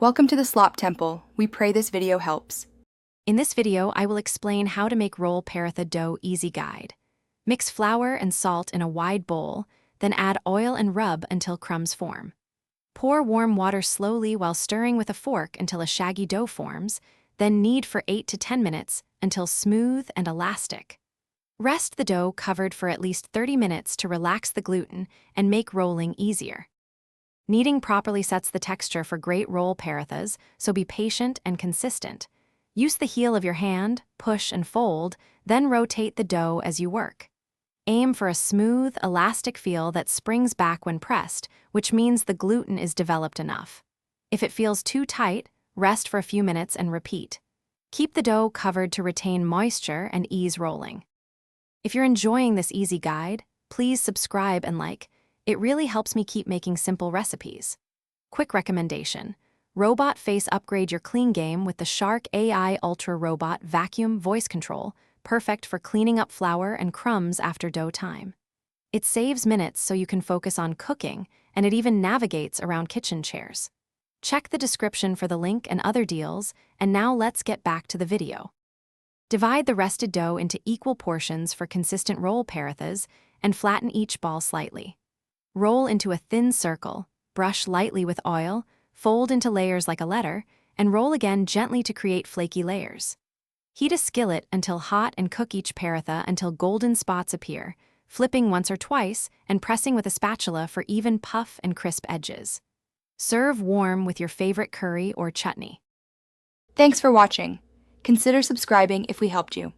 Welcome to the Slop Temple. We pray this video helps. In this video, I will explain how to make roll paratha dough easy guide. Mix flour and salt in a wide bowl, then add oil and rub until crumbs form. Pour warm water slowly while stirring with a fork until a shaggy dough forms, then knead for 8 to 10 minutes until smooth and elastic. Rest the dough covered for at least 30 minutes to relax the gluten and make rolling easier. Kneading properly sets the texture for great roll parathas, so be patient and consistent. Use the heel of your hand, push and fold, then rotate the dough as you work. Aim for a smooth, elastic feel that springs back when pressed, which means the gluten is developed enough. If it feels too tight, rest for a few minutes and repeat. Keep the dough covered to retain moisture and ease rolling. If you're enjoying this easy guide, please subscribe and like. It really helps me keep making simple recipes. Quick recommendation: Robot Face upgrade your clean game with the Shark AI Ultra Robot Vacuum Voice Control, perfect for cleaning up flour and crumbs after dough time. It saves minutes so you can focus on cooking, and it even navigates around kitchen chairs. Check the description for the link and other deals, and now let's get back to the video. Divide the rested dough into equal portions for consistent roll parathas and flatten each ball slightly. Roll into a thin circle, brush lightly with oil, fold into layers like a letter, and roll again gently to create flaky layers. Heat a skillet until hot and cook each paratha until golden spots appear, flipping once or twice and pressing with a spatula for even puff and crisp edges. Serve warm with your favorite curry or chutney. Thanks for watching. Consider subscribing if we helped you.